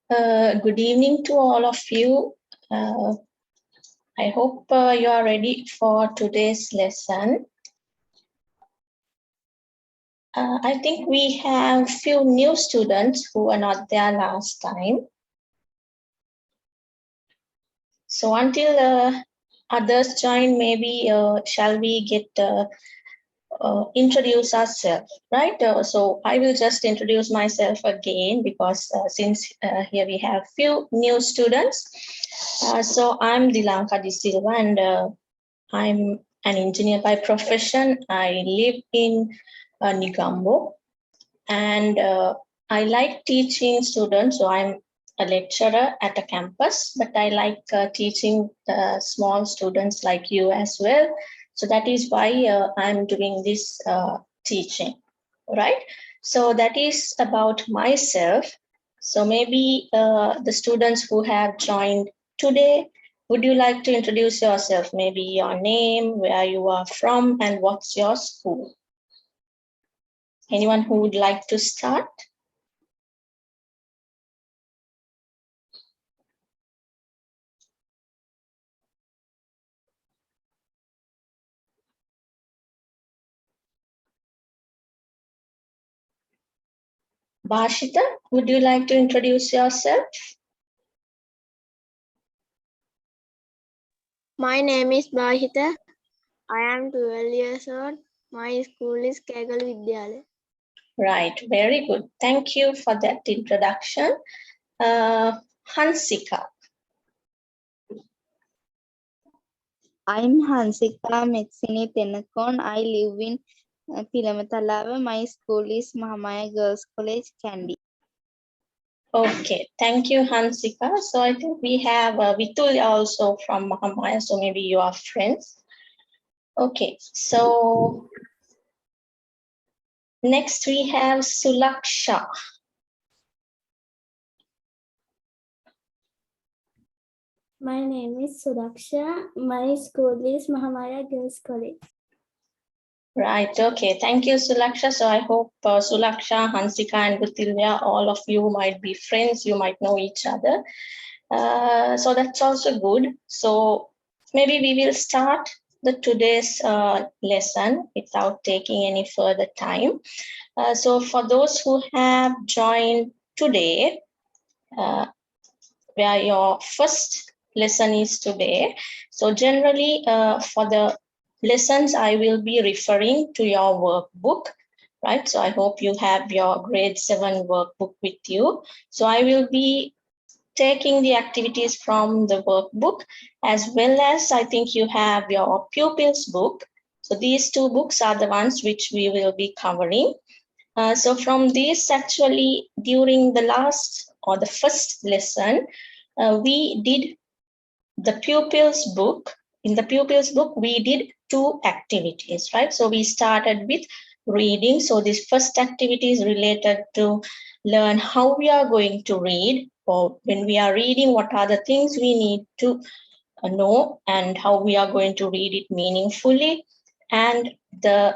Good evening to all of you. I hope you are ready for today's lesson. I think we have few new students who were not there last time. So until others join, maybe shall we get introduce ourselves, right? So I will just introduce myself again because since here we have few new students. So I'm Dilanka De Silva and I'm an engineer by profession. I live in Negombo and I like teaching students. So I'm a lecturer at a campus, but I like teaching small students like you as well. So that is why I'm doing this teaching, right? So that is about myself. So maybe the students who have joined today, would you like to introduce yourself? Maybe your name, where you are from, and what's your school? Anyone who would like to start? Bashita, would you like to introduce yourself? My name is Bahita. I am 12 years old. My school is Kegal Vidyalaya. Right, very good. Thank you for that introduction. Hansika. I'm Hansika Metsini Tenakon. I live in Pilamatalawa. My school is Mahamaya Girls College, Kandy. Okay, thank you, Hansika. So I think we have Vitul also from Mahamaya, so maybe you are friends. Okay, so next we have Sulaksha. My name is Suraksha. My school is Mahamaya Girls College. Right, okay. Thank you, Sulaksha. So I hope Sulaksha, Hansika, and Gutilya, all of you might be friends. You might know each other. So that's also good. So maybe we will start the today's lesson without taking any further time. So for those who have joined today, where your first lesson is today. So generally for the lessons, I will be referring to your workbook, right? So I hope you have your grade 7 workbook with you. So I will be taking the activities from the workbook, as well as I think you have your pupils book. So these two books are the ones which we will be covering. So from this, actually, during the last or the first lesson, we did the pupils book. In the pupils book, we did 2 activities, right? So we started with reading. So this first activity is related to learn how we are going to read, or when we are reading, what are the things we need to know and how we are going to read it meaningfully. And the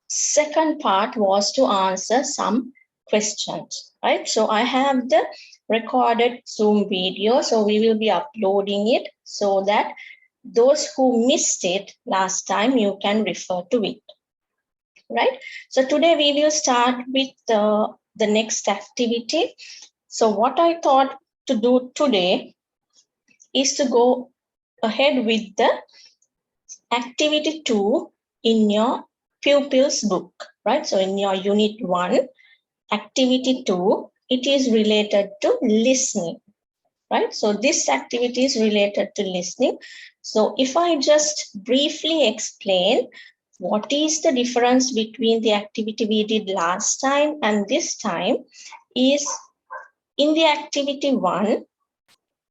second part was to answer some questions, right? So I have the recorded Zoom video, so we will be uploading it so that those who missed it last time, you can refer to it, right? So today we will start with the next activity. So what I thought to do today is to go ahead with the activity 2 in your pupils book, right? So in your unit 1, activity 2, it is related to listening, right? So this activity is related to listening. So if I just briefly explain what is the difference between the activity we did last time and this time, is in the activity 1,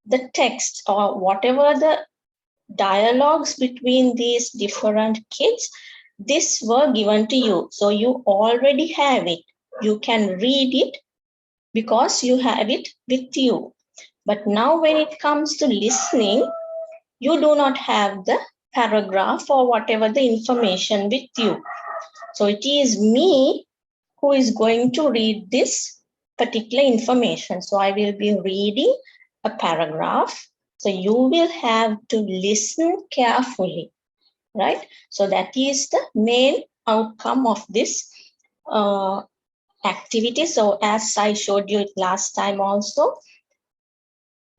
the text or whatever the dialogues between these different kids, this were given to you. So you already have it. You can read it because you have it with you. But now when it comes to listening, you do not have the paragraph or whatever the information with you. So it is me who is going to read this particular information. So I will be reading a paragraph. So you will have to listen carefully, right? So that is the main outcome of this activity. So as I showed you it last time also,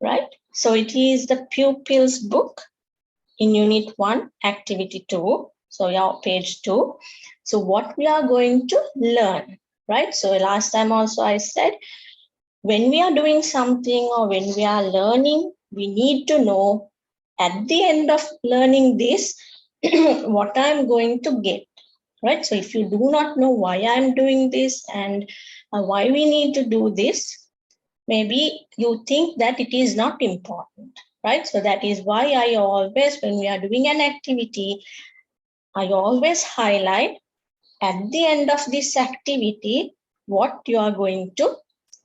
right? So it is the pupils book in unit 1, activity 2. So your page 2. So what we are going to learn, right? So last time also I said, when we are doing something or when we are learning, we need to know at the end of learning this, what I'm going to get, right? So if you do not know why I'm doing this and why we need to do this, maybe you think that it is not important, right? So that is why I always, when we are doing an activity, I always highlight at the end of this activity, what you are going to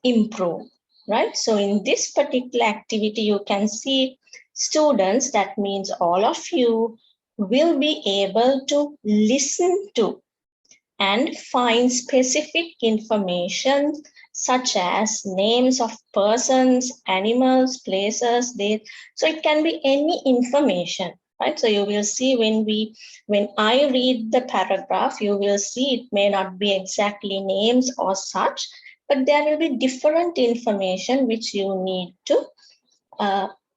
improve, right? So in this particular activity, you can see students, that means all of you will be able to listen to and find specific information such as names of persons, animals, places, dates. So it can be any information, right? So you will see when I read the paragraph, you will see it may not be exactly names or such, but there will be different information which you need to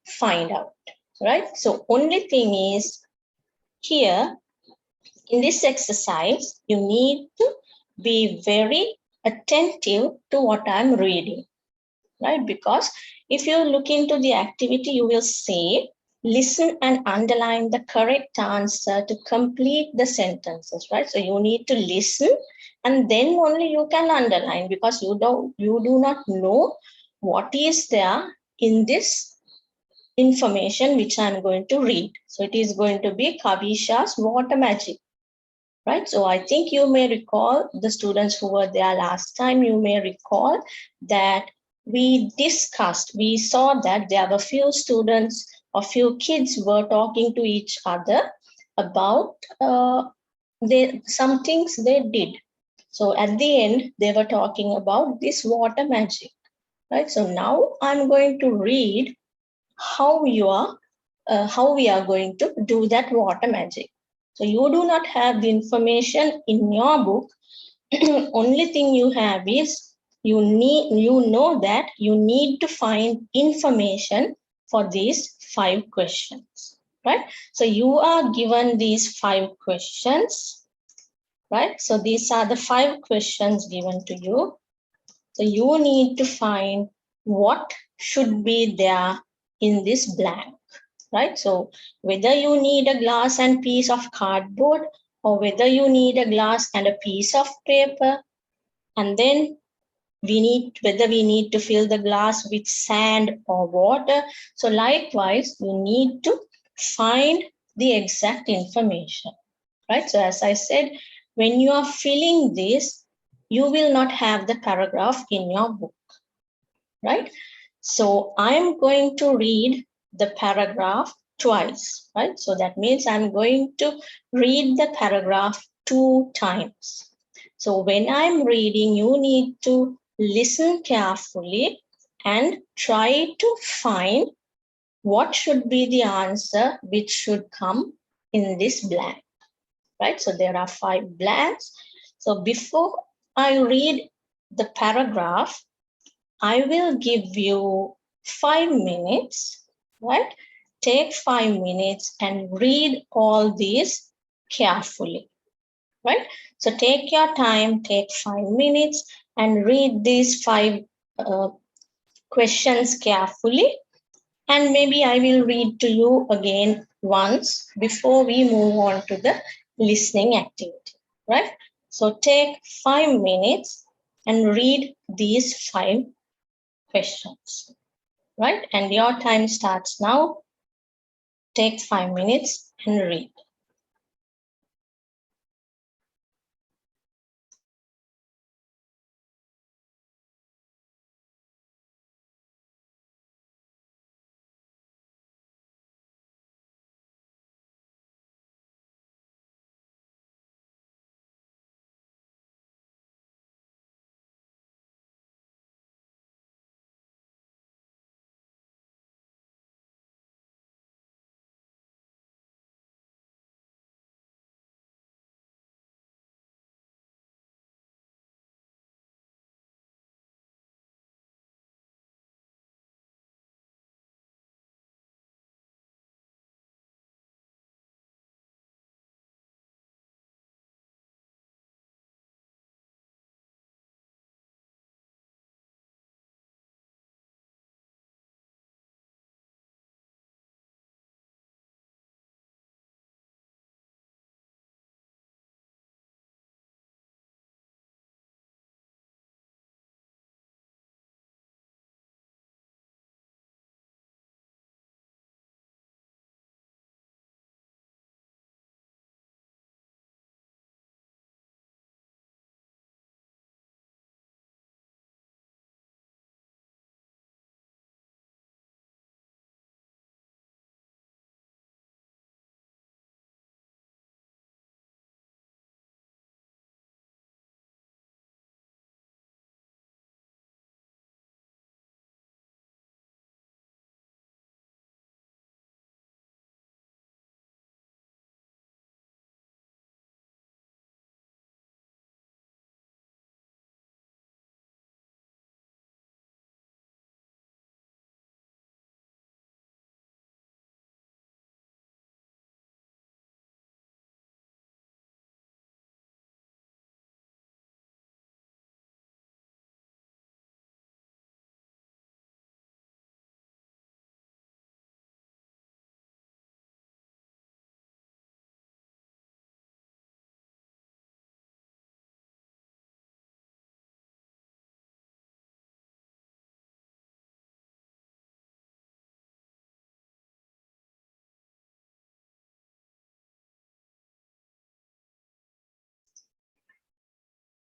find out, right? So only thing is here, in this exercise, you need to be very attentive to what I'm reading, right? Because if you look into the activity, you will say, listen and underline the correct answer to complete the sentences, right? So you need to listen and then only you can underline, because you do not know what is there in this information which I'm going to read. So it is going to be Kavisha's water magic. Right, so I think you may recall, the students who were there last time, you may recall that we saw that there were few students or few kids were talking to each other about some things they did. So at the end, they were talking about this water magic, right? So now I'm going to read how we are going to do that water magic. So you do not have the information in your book. Only thing you have is you know that you need to find information for these 5 questions, right? So you are given these 5 questions, right? So these are the 5 questions given to you. So you need to find what should be there in this blank, right? So whether you need a glass and piece of cardboard, or whether you need a glass and a piece of paper, and then whether we need to fill the glass with sand or water. So likewise, you need to find the exact information, right? So as I said, when you are filling this, you will not have the paragraph in your book, right? So I'm going to read the paragraph twice, right? So that means I'm going to read the paragraph 2 times. So when I'm reading, you need to listen carefully and try to find what should be the answer which should come in this blank, right? So there are 5 blanks. So before I read the paragraph, I will give you 5 minutes, right? Take 5 minutes and read all these carefully, right? So take your time, take 5 minutes and read these 5 questions carefully. And maybe I will read to you again once before we move on to the listening activity, right? So take 5 minutes and read these 5 questions, right? And your time starts now. Take 5 minutes and read.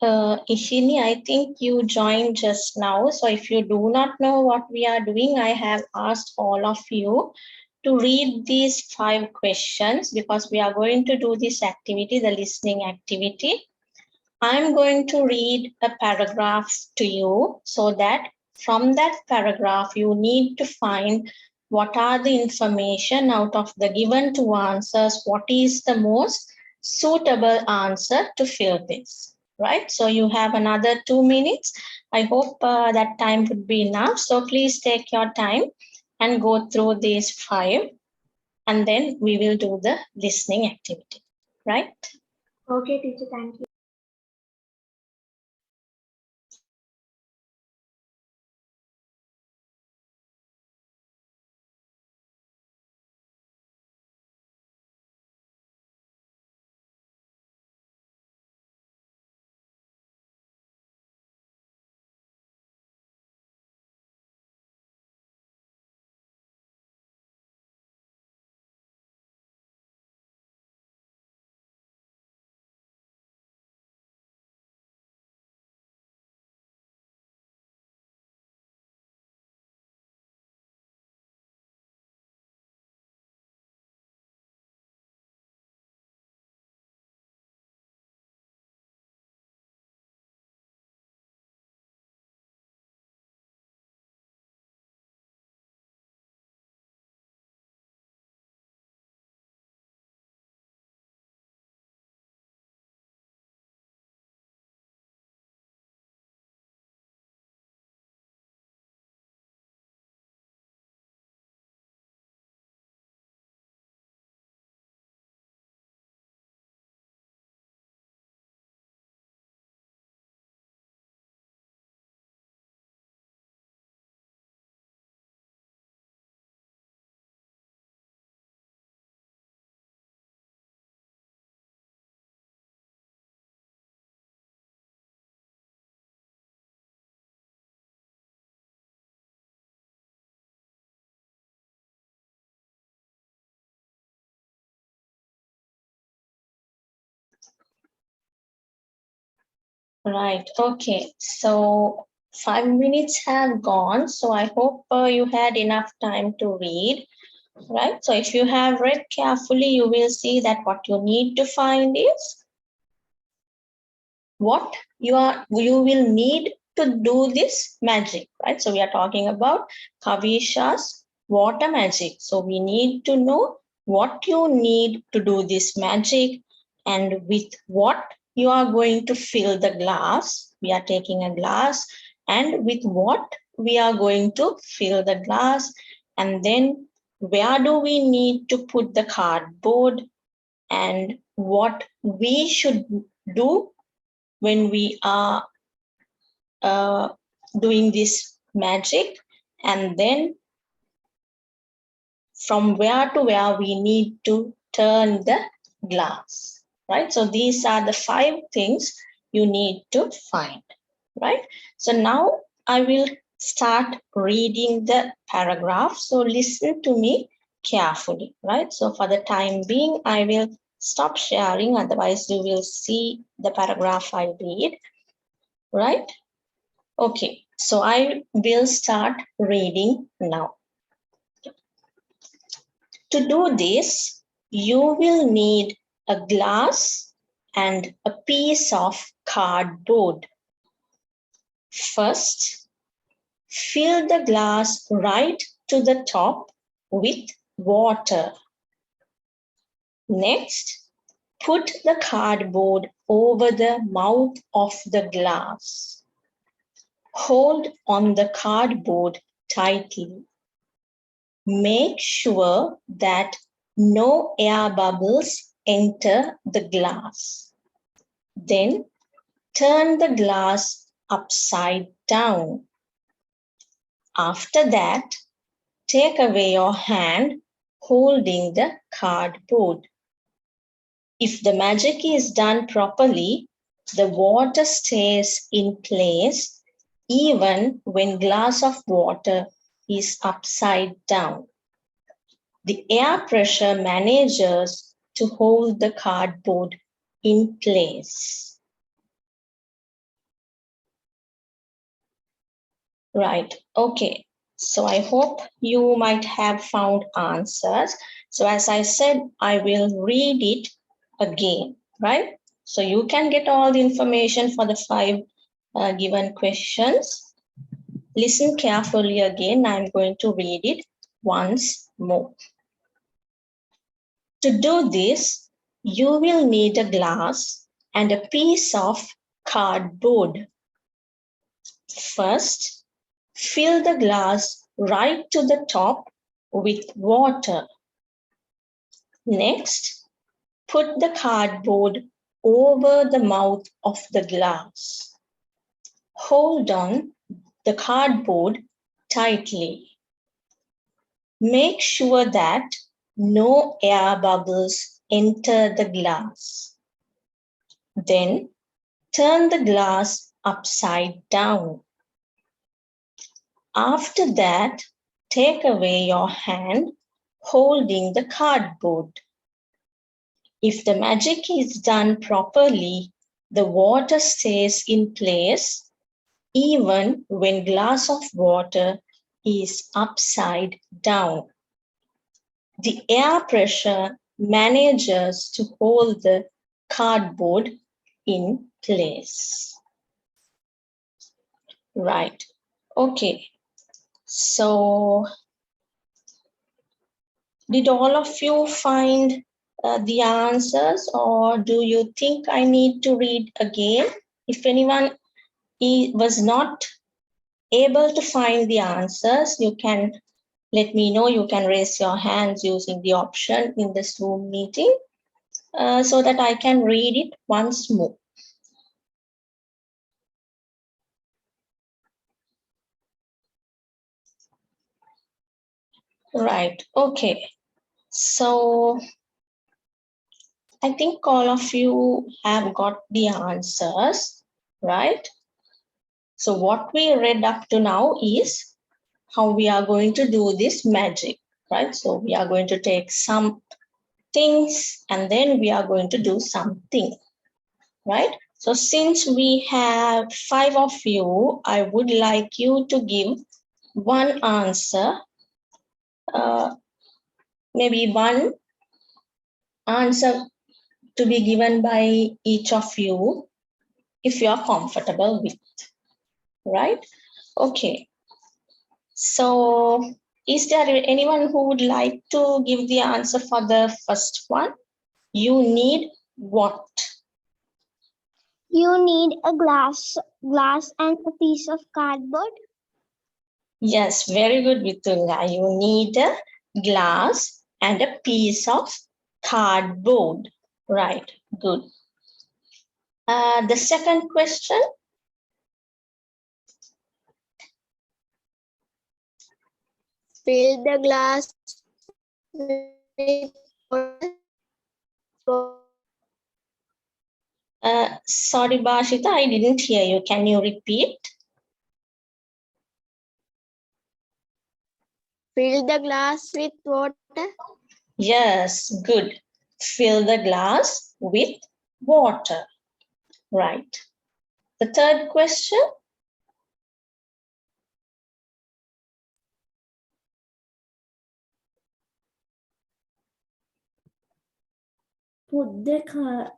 Ishini, I think you joined just now. So if you do not know what we are doing, I have asked all of you to read these 5 questions because we are going to do this activity, the listening activity. I'm going to read a paragraph to you so that from that paragraph, you need to find what are the information out of the given 2 answers, what is the most suitable answer to fill this, right? So you have another 2 minutes. I hope that time would be enough. So please take your time and go through these 5, and then we will do the listening activity, right? Okay, teacher, thank you. Right. Okay. So 5 minutes have gone. So I hope you had enough time to read. Right. So if you have read carefully, you will see that what you need to find is what you will need to do this magic. Right. So we are talking about Kavisha's water magic. So we need to know what you need to do this magic and with what you are going to fill the glass. We are taking a glass, and with what we are going to fill the glass, and then where do we need to put the cardboard, and what we should do when we are doing this magic, and then from where to where we need to turn the glass, right? So these are the 5 things you need to find, right? So now I will start reading the paragraph. So listen to me carefully, right? So for the time being, I will stop sharing, otherwise you will see the paragraph I read, right? Okay, so I will start reading now. To do this, you will need a glass and a piece of cardboard. First, fill the glass right to the top with water. Next, put the cardboard over the mouth of the glass. Hold on the cardboard tightly. Make sure that no air bubbles enter the glass. Then turn the glass upside down. After that, take away your hand holding the cardboard. If the magic is done properly, the water stays in place even when glass of water is upside down. The air pressure manages to hold the cardboard in place. Right. Okay. So I hope you might have found answers. So as I said, I will read it again, right? So you can get all the information for the 5 given questions. Listen carefully again. I'm going to read it once more. To do this, you will need a glass and a piece of cardboard. First, fill the glass right to the top with water. Next, put the cardboard over the mouth of the glass. Hold on the cardboard tightly. Make sure that no air bubbles enter the glass. Then turn the glass upside down. After that, take away your hand holding the cardboard. If the magic is done properly, the water stays in place even when glass of water is upside down. The air pressure manages to hold the cardboard in place. Right. Okay. So did all of you find the answers, or do you think I need to read again? If anyone was not able to find the answers, you can let me know. You can raise your hands using the option in the Zoom meeting so that I can read it once more. Right. Okay. So I think all of you have got the answers, right? So what we read up to now is how we are going to do this magic, right? So we are going to take some things and then we are going to do something, right? So since we have 5 of you, I would like you to give one answer, maybe one answer to be given by each of you if you are comfortable with, right? Okay. So is there anyone who would like to give the answer for the first one? You need what? You need a glass and a piece of cardboard. Yes, very good, Vitulya. You need a glass and a piece of cardboard. Right, good. The second question. Fill the glass with water. Sorry, Bashita, I didn't hear you. Can you repeat? Fill the glass with water. Yes, good. Fill the glass with water. Right. The third question. Put the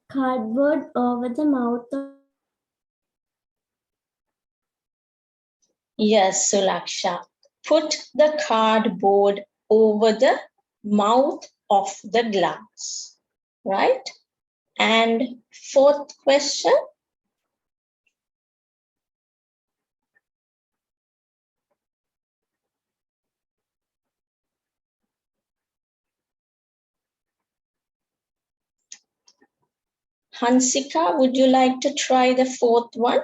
cardboard over the mouth of Yes, Sulaksha. Put the cardboard over the mouth of the glass. Right? And fourth question. Hansika, would you like to try the fourth one?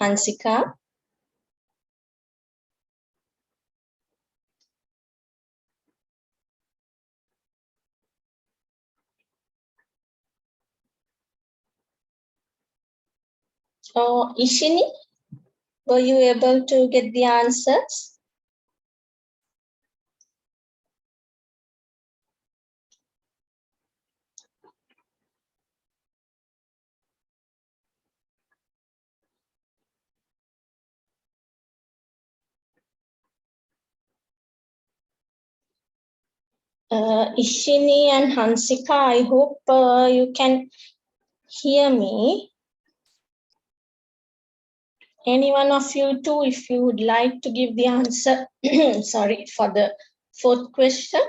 Hansika? Or Ishini? Were you able to get the answers? Ishini and Hansika, I hope you can hear me. Any one of you two, if you would like to give the answer, sorry, for the fourth question.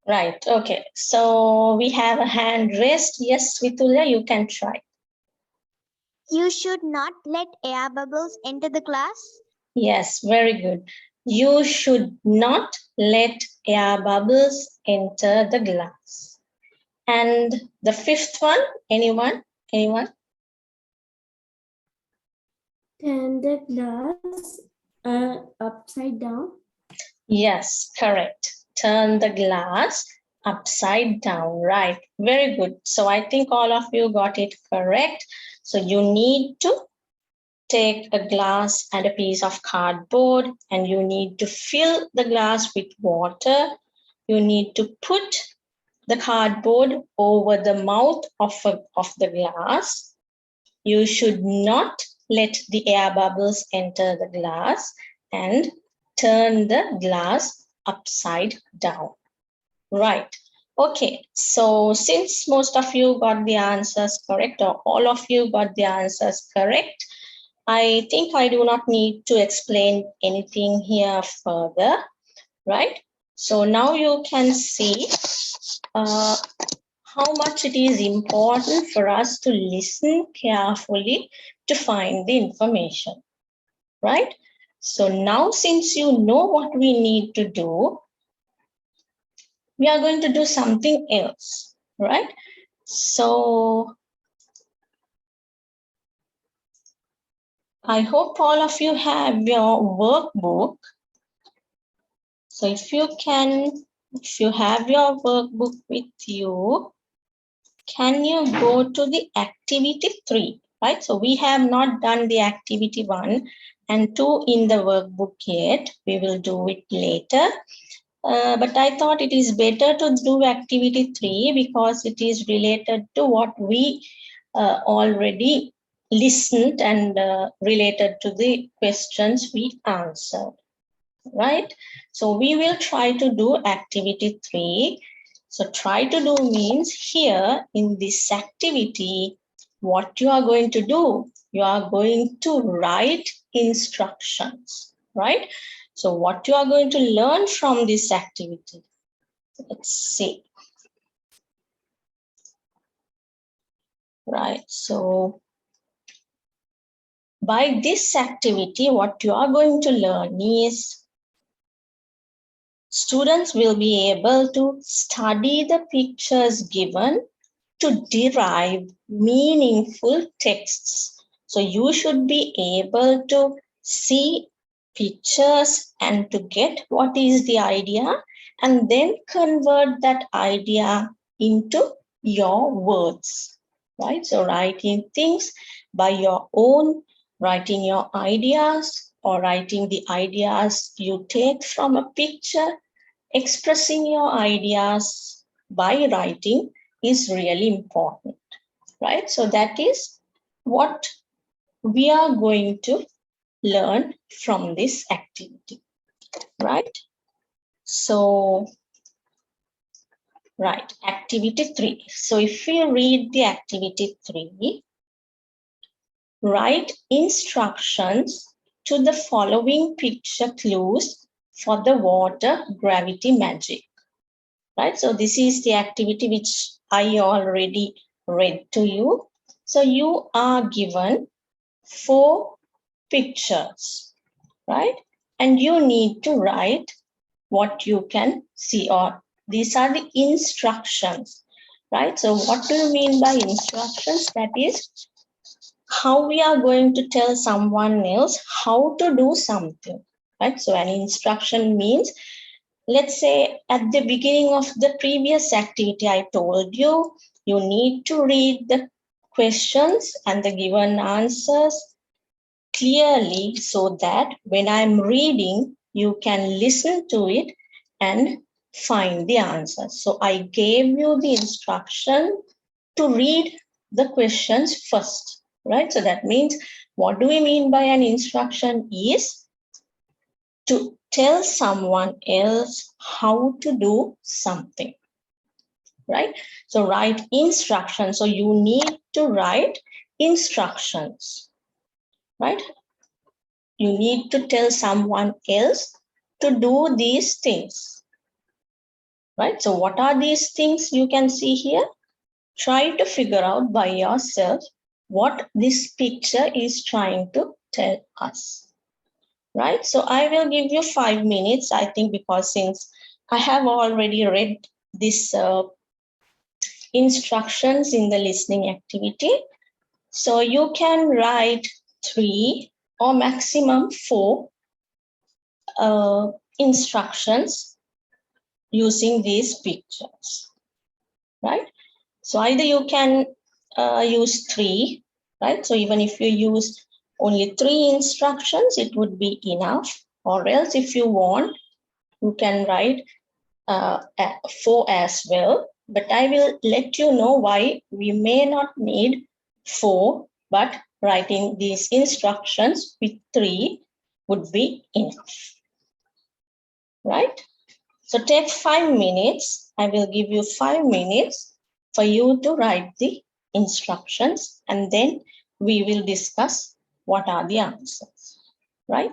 Right, okay. So we have a hand raised. Yes, Vitulya, you can try. You should not let air bubbles enter the class. Yes, very good. You should not let air bubbles enter the glass. And the fifth one, anyone? Anyone? Turn the glass upside down. Yes, correct. Turn the glass upside down. Right, very good. So I think all of you got it correct. So you need to take a glass and a piece of cardboard, and you need to fill the glass with water. You need to put the cardboard over the mouth of the glass. You should not let the air bubbles enter the glass, and turn the glass upside down. Right. Okay. So since most of you got the answers correct, or all of you got the answers correct, I think I do not need to explain anything here further, right? So now you can see how much it is important for us to listen carefully to find the information, right? So now, since you know what we need to do, we are going to do something else, right? So I hope all of you have your workbook. So if you have your workbook with you, can you go to the activity 3, right? So we have not done the activity 1 and 2 in the workbook yet. We will do it later. But I thought it is better to do activity 3 because it is related to what we already listened and related to the questions we answered, right? So we will try to do activity 3. So try to do means here in this activity, what you are going to do, you are going to write instructions, right? So what you are going to learn from this activity, let's see. Right, so by this activity, what you are going to learn is students will be able to study the pictures given to derive meaningful texts. So you should be able to see pictures and to get what is the idea and then convert that idea into your words, right? So writing things by your own, writing your ideas or writing the ideas you take from a picture, expressing your ideas by writing is really important, right? So that is what we are going to learn from this activity, right? So, right, activity 3. So if you read the activity 3, write instructions to the following picture clues for the water gravity magic, right? So this is the activity which I already read to you. So you are given 4 pictures, right? And you need to write what you can see, or these are the instructions, right? So what do you mean by instructions? That is how we are going to tell someone else how to do something, right? So an instruction means, let's say at the beginning of the previous activity, I told you, you need to read the questions and the given answers clearly so that when I'm reading, you can listen to it and find the answer. So I gave you the instruction to read the questions first, right? So that means, what do we mean by an instruction is to tell someone else how to do something, right? So write instructions. So you need to write instructions, right? You need to tell someone else to do these things, right? So what are these things you can see here? Try to figure out by yourself what this picture is trying to tell us, right? So I will give you 5 minutes, I think, because since I have already read this instructions in the listening activity, so you can write 3 or maximum 4 instructions using these pictures, right? So either you can use 3, right? So even if you use only 3 instructions, it would be enough. Or else if you want, you can write 4 as well. But I will let you know why we may not need 4, but writing these instructions with 3 would be enough, right? So take 5 minutes. I will give you 5 minutes for you to write the instructions, and then we will discuss what are the answers, right?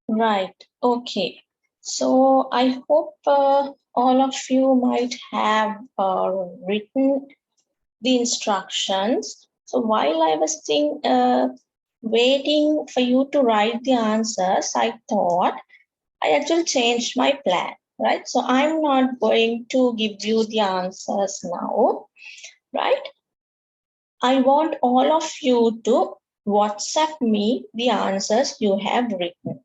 Right. Okay. So I hope all of you might have written the instructions. So while I was waiting for you to write the answers, I thought I actually changed my plan, right? So I'm not going to give you the answers now, right? I want all of you to WhatsApp me the answers you have written,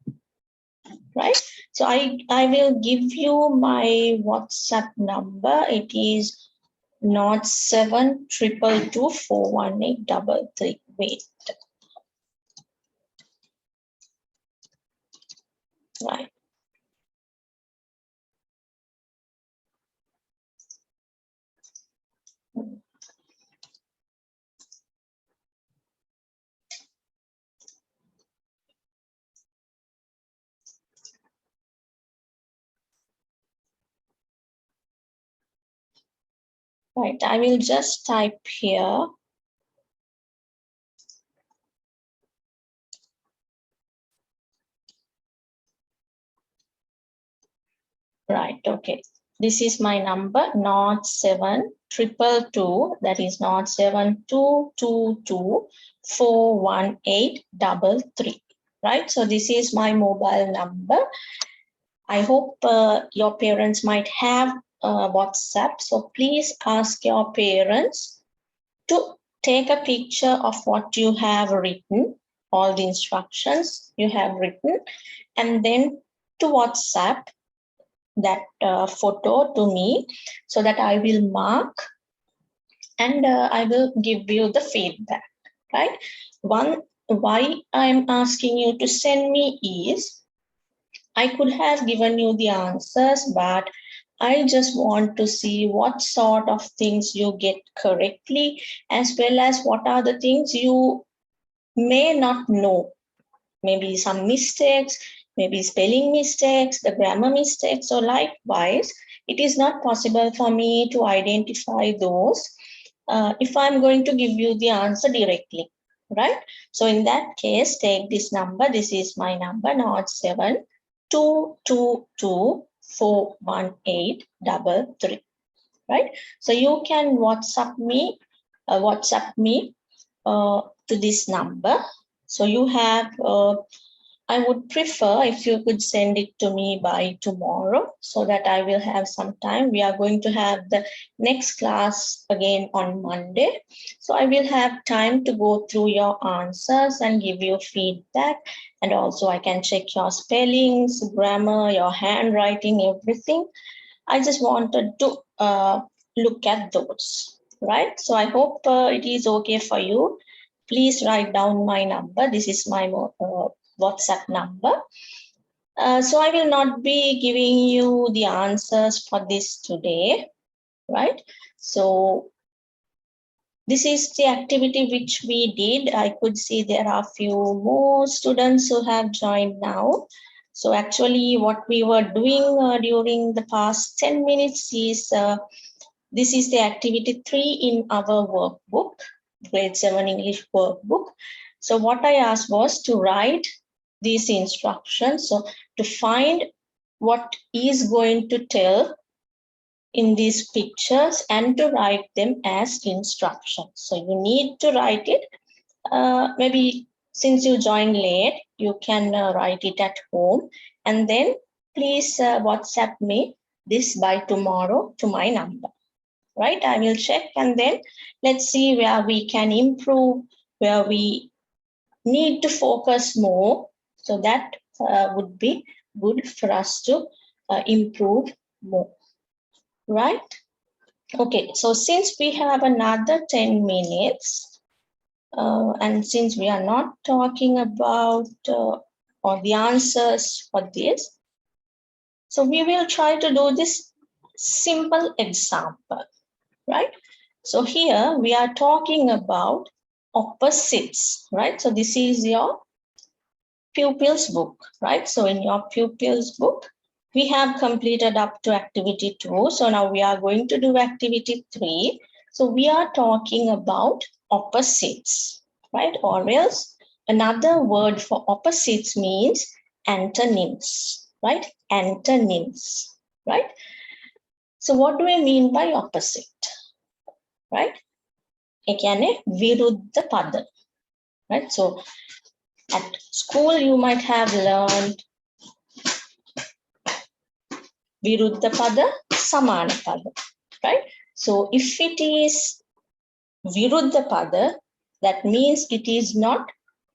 right? So I will give you my WhatsApp number. It is 0722241833. Wait, right. Right, I will just type here. Right, okay. This is my number, 072222, that is 0722241833. Right, so this is my mobile number. I hope your parents might have WhatsApp, so please ask your parents to take a picture of what you have written, all the instructions you have written, and then to WhatsApp that photo to me so that I will mark and I will give you the feedback, right? Why I'm asking you to send me is I could have given you the answers, but I just want to see what sort of things you get correctly, as well as what are the things you may not know. Maybe some mistakes, maybe spelling mistakes, the grammar mistakes. So likewise, it is not possible for me to identify those if I'm going to give you the answer directly, right? So in that case, take this number. This is my number, 0722241833, right? So you can WhatsApp me, to this number. So you have I would prefer if you could send it to me by tomorrow so that I will have some time. We are going to have the next class again on Monday. So I will have time to go through your answers and give you feedback. And also I can check your spellings, grammar, your handwriting, everything. I just wanted to look at those, right? So I hope it is okay for you. Please write down my number. This is my WhatsApp number. So I will not be giving you the answers for this today, right? So this is the activity which we did. I could see there are a few more students who have joined now. So actually what we were doing during the past 10 minutes is, this is the activity 3 in our workbook, grade 7 English workbook. So what I asked was to write these instructions. So to find what is going to tell in these pictures and to write them as instructions. So you need to write it. Maybe since you joined late, you can write it at home, and then please WhatsApp me this by tomorrow to my number, right? I will check and then let's see where we can improve, where we need to focus more. So that would be good for us to improve more, right? Okay, so since we have another 10 minutes, and since we are not talking about or the answers for this, so we will try to do this simple example, right? So here we are talking about opposites, right? So this is your pupils book, right? So in your pupils book, we have completed up to activity 2. So now we are going to do activity 3. So we are talking about opposites, right? Or else another word for opposites means antonyms, right? Antonyms, right? So what do we mean by opposite, right? එකන්නේ විරුද්ධ පද, right? So at school you might have learned විරුද්ධ පද, සමාන පද, right? So if it is විරුද්ධ පද, that means it is not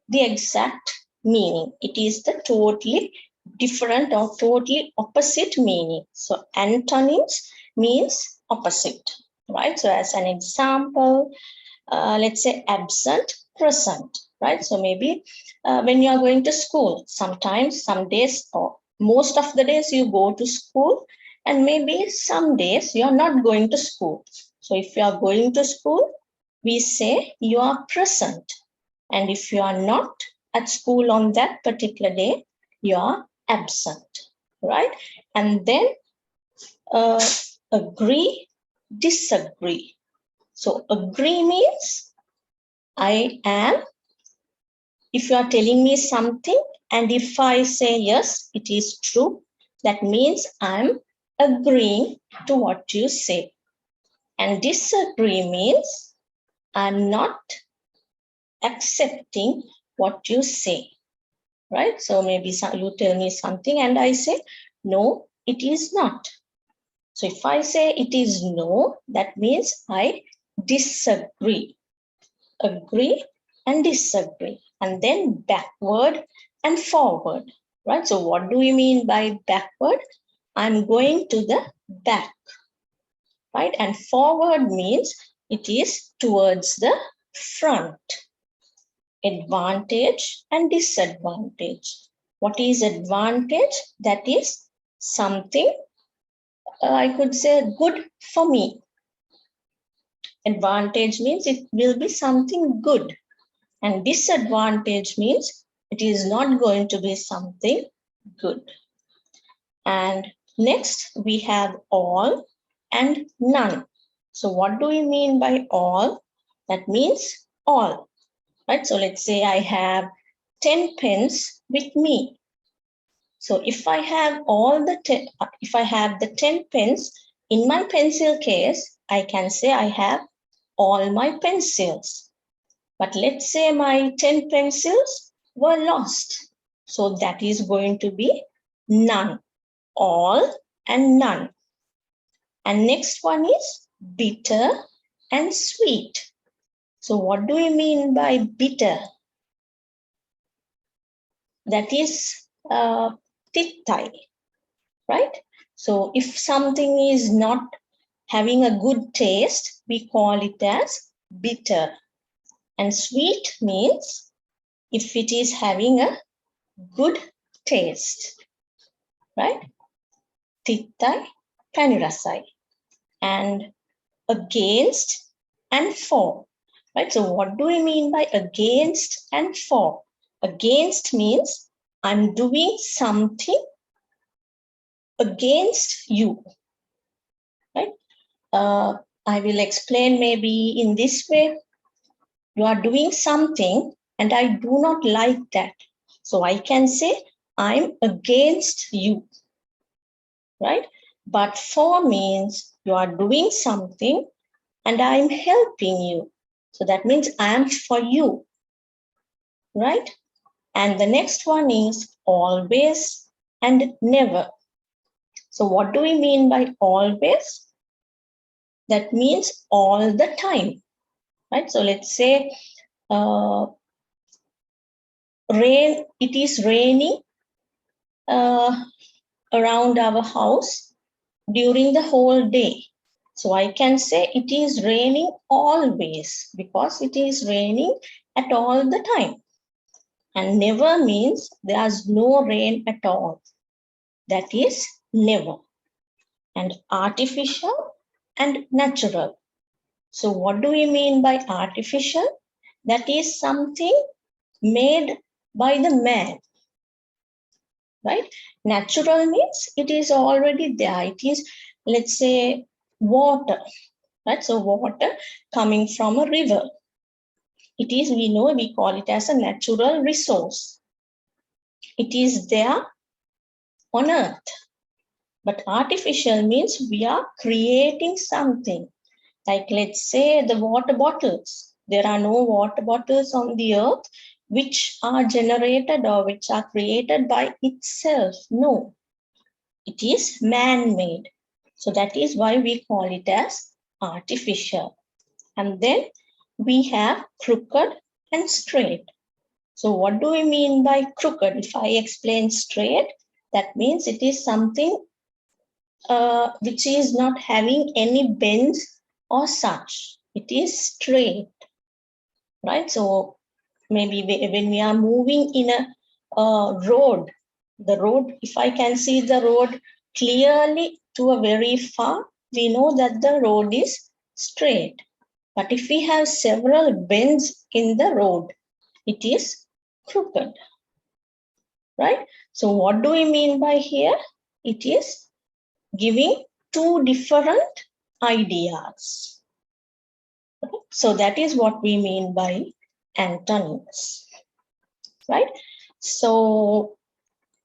the exact meaning. It is the totally different or totally opposite meaning. So antonyms means opposite, right? So as an example, let's say absent, present, right? So maybe when you are going to school, sometimes, some days, or most of the days you go to school, and maybe some days you are not going to school. So if you are going to school, we say you are present. And if you are not at school on that particular day, you are absent, right? And then agree, disagree. So agree means I am, if you are telling me something, and if I say yes, it is true, that means I'm agreeing to what you say. And disagree means I'm not accepting what you say, right? So maybe you tell me something and I say, no, it is not. So if I say it is no, that means I disagree. Agree and disagree. And then backward and forward, right? So what do we mean by backward? I'm going to the back, right? And forward means it is towards the front. Advantage and disadvantage. What is advantage? That is something I could say good for me. Advantage means it will be something good. And disadvantage means it is not going to be something good. And next we have all and none. So what do we mean by all? That means all. Right? So let's say I have 10 pens with me. So if I have the 10 pens in my pencil case, I can say I have all my pencils. But let's say my 10 pencils were lost. So that is going to be none. All and none. And next one is bitter and sweet. So what do we mean by bitter? That is tittai, right? So if something is not having a good taste, we call it as bitter. And sweet means if it is having a good taste, right? Tittai, panirasai. And against and for, right? So what do we mean by against and for? Against means I'm doing something against you, right? I will explain maybe in this way. You are doing something and I do not like that. So I can say I'm against you, right? But for means you are doing something and I'm helping you. So that means I'm for you, right? And the next one is always and never. So what do we mean by always? That means all the time, right? So let's say it is raining around our house during the whole day. So I can say it is raining always because it is raining at all the time. And never means there's no rain at all. That is never. And artificial and natural. So what do we mean by artificial? That is something made by the man, right? Natural means it is already there. It is, let's say, water, right? So water coming from a river. It is, we know, we call it as a natural resource. It is there on earth. But artificial means we are creating something. Like let's say the water bottles. There are no water bottles on the earth which are generated or which are created by itself. No, it is man-made. So that is why we call it as artificial. And then we have crooked and straight. So what do we mean by crooked? If I explain straight, that means it is something which is not having any bends or such. It is straight, right? So maybe when we are moving in a road, the road, if I can see the road clearly to a very far, we know that the road is straight. But if we have several bends in the road, it is crooked, right? So what do we mean by here? It is giving two different ideas. So that is what we mean by antonyms, right? So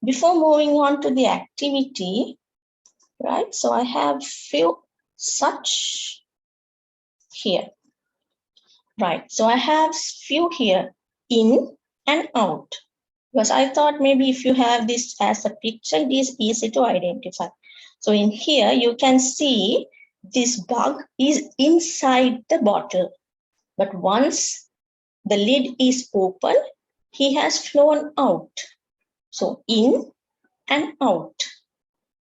before moving on to the activity, right? So I have few such here, right? So I have few here, in and out, because I thought maybe if you have this as a picture, it is easy to identify. So in here, you can see this bug is inside the bottle. But once the lid is open, he has flown out. So in and out.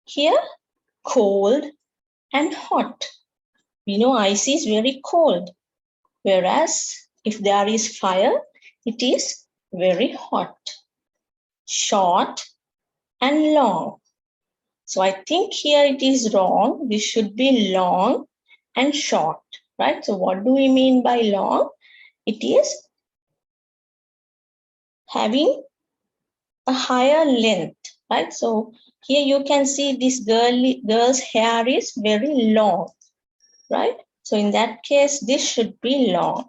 Here, cold and hot. We know ice is very cold. Whereas if there is fire, it is very hot. Short and long. So I think here it is wrong. This should be long and short, right? So what do we mean by long? It is having a higher length, right? So here you can see this girl's hair is very long, right? So in that case, this should be long.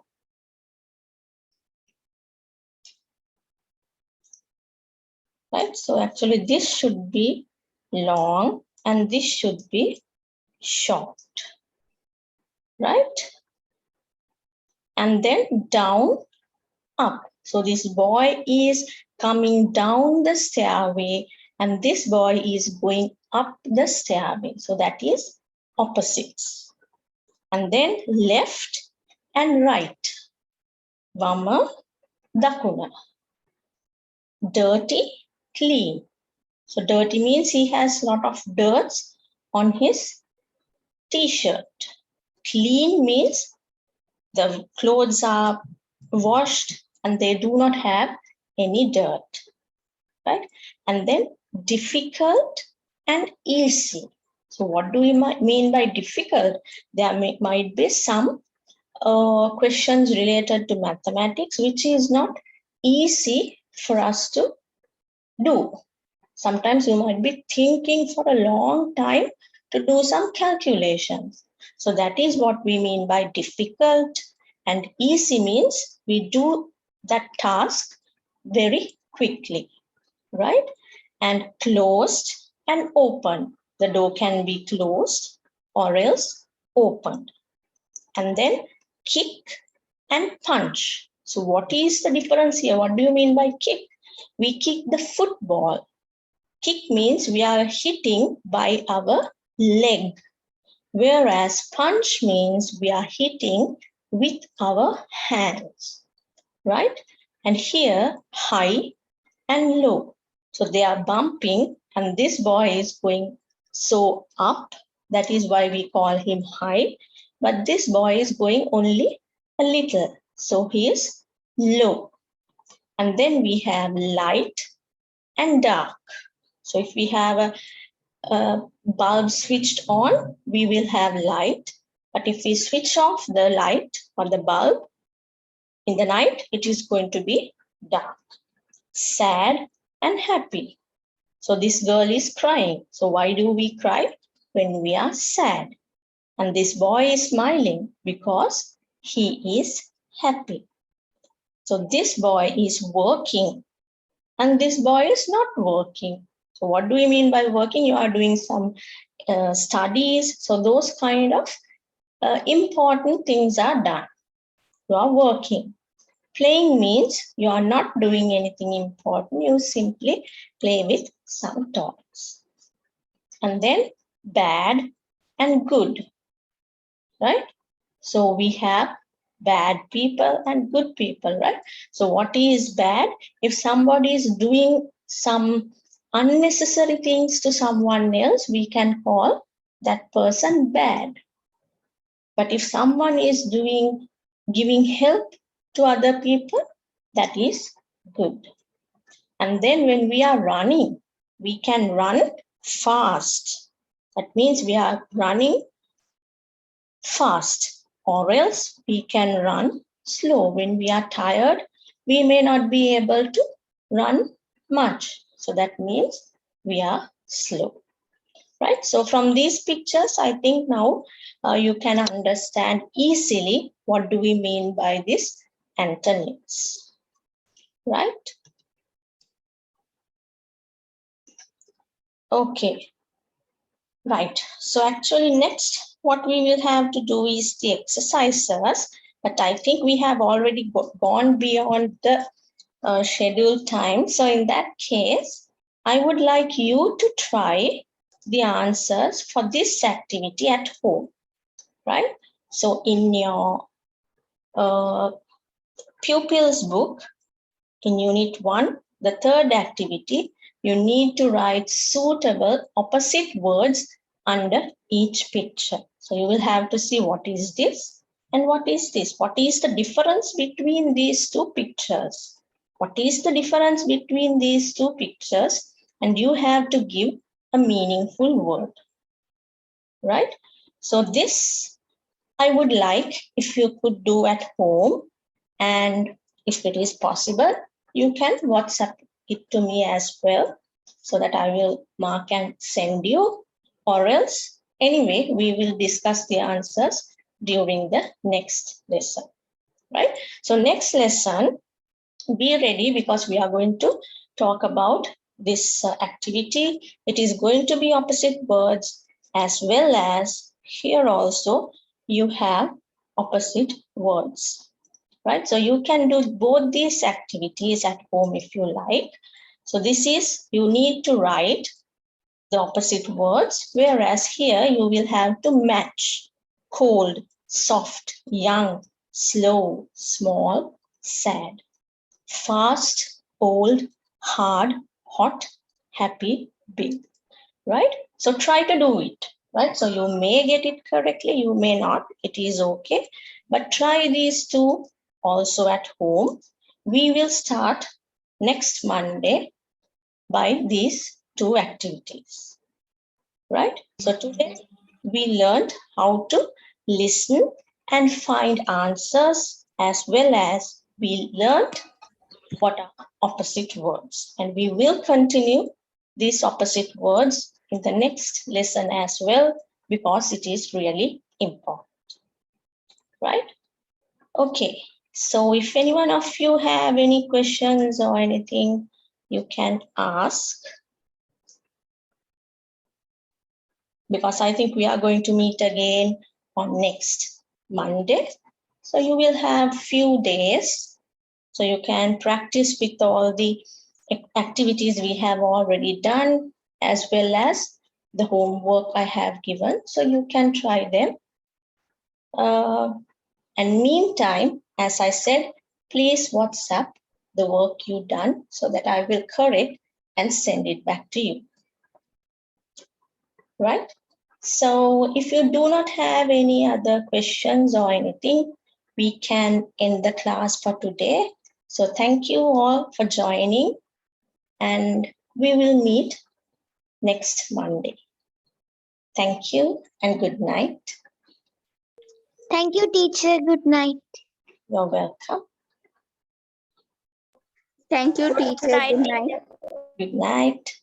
Right? So actually this should be long and this should be short, right? And then down, up. So this boy is coming down the stairway and this boy is going up the stairway. So that is opposites. And then left and right. Vama, dakuna. Dirty, clean. So dirty means he has a lot of dirt on his t-shirt. Clean means the clothes are washed and they do not have any dirt, right? And then difficult and easy. So what do we mean by difficult? There might be some questions related to mathematics which is not easy for us to do. Sometimes you might be thinking for a long time to do some calculations. So that is what we mean by difficult, and easy means we do that task very quickly, right? And closed and open. The door can be closed or else opened. And then kick and punch. So what is the difference here? What do you mean by kick? We kick the football. Kick means we are hitting by our leg, whereas punch means we are hitting with our hands, right? And here, high and low. So they are bumping and this boy is going so up. That is why we call him high. But this boy is going only a little. So he is low. And then we have light and dark. So if we have a bulb switched on, we will have light. But if we switch off the light or the bulb in the night, it is going to be dark. Sad and happy. So this girl is crying. So why do we cry? When we are sad. And this boy is smiling because he is happy. So this boy is working. and this boy is not working. So what do we mean by working? You are doing some studies. So those kind of important things are done. You are working. Playing means you are not doing anything important. You simply play with some toys. And then bad and good, right? So we have bad people and good people, right? So what is bad? If somebody is doing some unnecessary things to someone else, we can call that person bad. But if someone is giving help to other people, that is good. And then when we are running, we can run fast. That means we are running fast, or else we can run slow. When we are tired, we may not be able to run much. So that means we are slow, right? So from these pictures, I think now you can understand easily what do we mean by this antonyms, right? Okay, right. So actually next, what we will have to do is the exercises, but I think we have already gone beyond the scheduled time. So in that case, I would like you to try the answers for this activity at home, right? So in your pupils book, in unit 1, the third activity, you need to write suitable opposite words under each picture. So you will have to see what is this and what is this. What is the difference between these two pictures? What is the difference between these two pictures? And you have to give a meaningful word, right? So this I would like if you could do at home, and if it is possible, you can WhatsApp it to me as well so that I will mark and send you, or else anyway, we will discuss the answers during the next lesson, right? So next lesson, be ready because we are going to talk about this activity. It is going to be opposite words, as well as here also you have opposite words, right? So you can do both these activities at home if you like. So this is, you need to write the opposite words, whereas here you will have to match cold, soft, young, slow, small, sad, fast, old, hard, hot, happy, big, right? So try to do it, right? So you may get it correctly, you may not, it is okay. But try these two also at home. We will start next Monday by these two activities, right? So today we learned how to listen and find answers, as well as we learned what are opposite words. And we will continue these opposite words in the next lesson as well, because it is really important, right? Okay, so if any one of you have any questions or anything, you can ask, because I think we are going to meet again on next Monday. So you will have few days, so you can practice with all the activities we have already done, as well as the homework I have given. So you can try them. And meantime, as I said, please WhatsApp the work you done so that I will correct and send it back to you, right? So if you do not have any other questions or anything, we can end the class for today. So thank you all for joining, and we will meet next Monday. Thank you and good night. Thank you, teacher. Good night. You're welcome. Thank you, teacher. Good night. Good night.